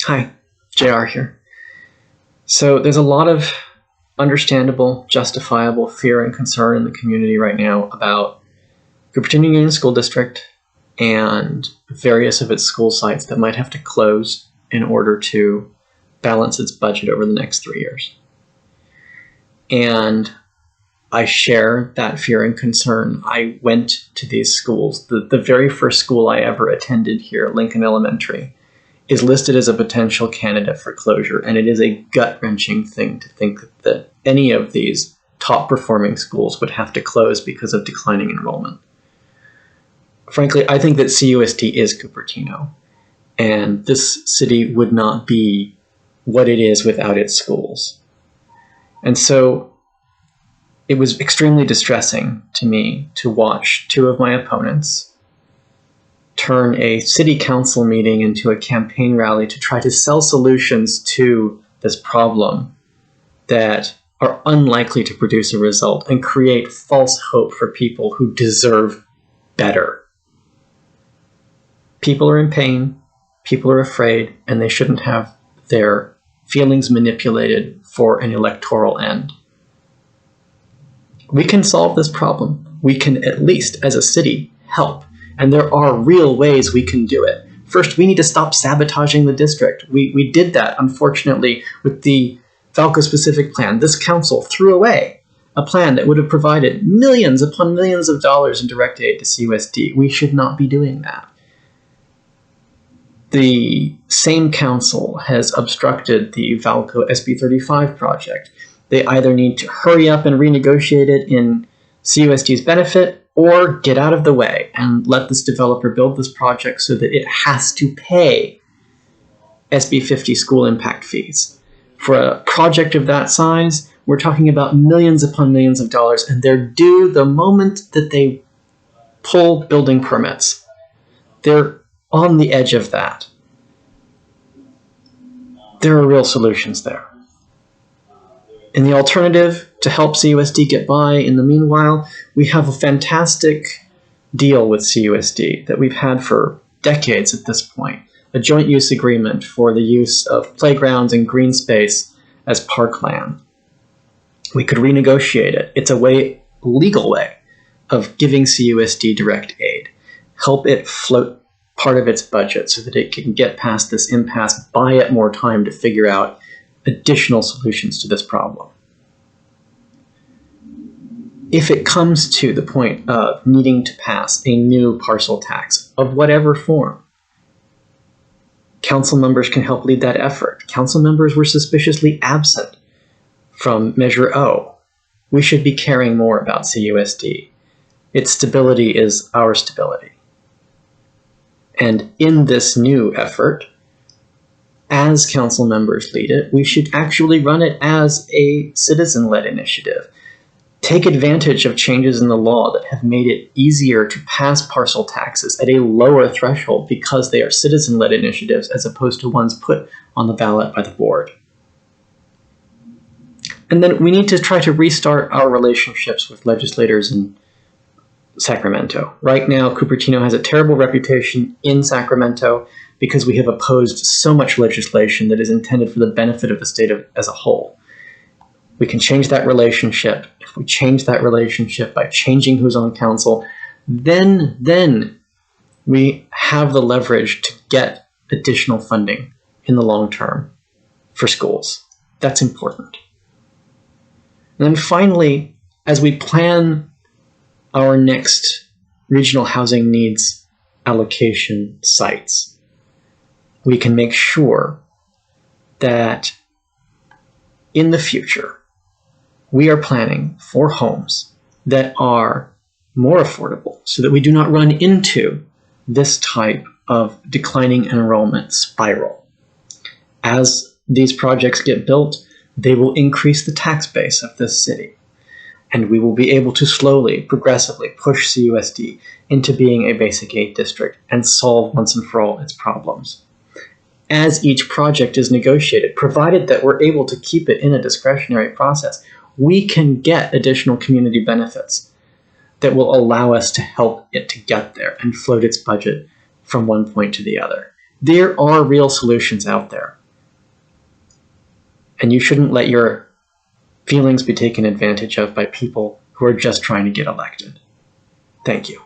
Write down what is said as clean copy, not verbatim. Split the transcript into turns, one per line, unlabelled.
Hi, JR here. So there's a lot of understandable, justifiable fear and concern in the community right now about Cupertino Union School District and various of its school sites that might have to close in order to balance its budget over the next 3 years. And I share that fear and concern. I went to these schools. The very first school I ever attended here, Lincoln Elementary, is listed as a potential candidate for closure, and it is a gut-wrenching thing to think that any of these top-performing schools would have to close because of declining enrollment. Frankly, I think that CUSD is Cupertino, and this city would not be what it is without its schools. And so it was extremely distressing to me to watch two of my opponents turn a city council meeting into a campaign rally to try to sell solutions to this problem that are unlikely to produce a result and create false hope for people who deserve better. People are in pain, people are afraid, and they shouldn't have their feelings manipulated for an electoral end. We can solve this problem. We can, at least as a city, help. And there are real ways we can do it. First, we need to stop sabotaging the district. We did that, unfortunately, with the Falco-specific plan. This council threw away a plan that would have provided millions upon millions of dollars in direct aid to CUSD. We should not be doing that. The same council has obstructed the Falco SB 35 project. They either need to hurry up and renegotiate it in CUSD's benefit, or get out of the way and let this developer build this project so that it has to pay SB 50 school impact fees. For a project of that size, we're talking about millions upon millions of dollars, and they're due the moment that they pull building permits. They're on the edge of that. There are real solutions there. In the alternative, to help CUSD get by in the meanwhile, we have a fantastic deal with CUSD that we've had for decades at this point, a joint use agreement for the use of playgrounds and green space as parkland. We could renegotiate it. It's a legal way of giving CUSD direct aid, help it float part of its budget so that it can get past this impasse, buy it more time to figure out additional solutions to this problem. If it comes to the point of needing to pass a new parcel tax of whatever form, council members can help lead that effort. Council members were suspiciously absent from Measure O. We should be caring more about CUSD. Its stability is our stability. And in this new effort, as council members lead it, we should actually run it as a citizen-led initiative. Take advantage of changes in the law that have made it easier to pass parcel taxes at a lower threshold because they are citizen-led initiatives as opposed to ones put on the ballot by the board. And then we need to try to restart our relationships with legislators in Sacramento. Right now, Cupertino has a terrible reputation in Sacramento because we have opposed so much legislation that is intended for the benefit of the state as a whole. We can change that relationship. If we change that relationship by changing who's on council, then we have the leverage to get additional funding in the long term for schools. That's important. And then finally, as we plan our next regional housing needs allocation sites, we can make sure that in the future, we are planning for homes that are more affordable so that we do not run into this type of declining enrollment spiral. As these projects get built, they will increase the tax base of this city, and we will be able to slowly, progressively push CUSD into being a basic aid district and solve once and for all its problems. As each project is negotiated, provided that we're able to keep it in a discretionary process, we can get additional community benefits that will allow us to help it to get there and float its budget from one point to the other. There are real solutions out there. And you shouldn't let your feelings be taken advantage of by people who are just trying to get elected. Thank you.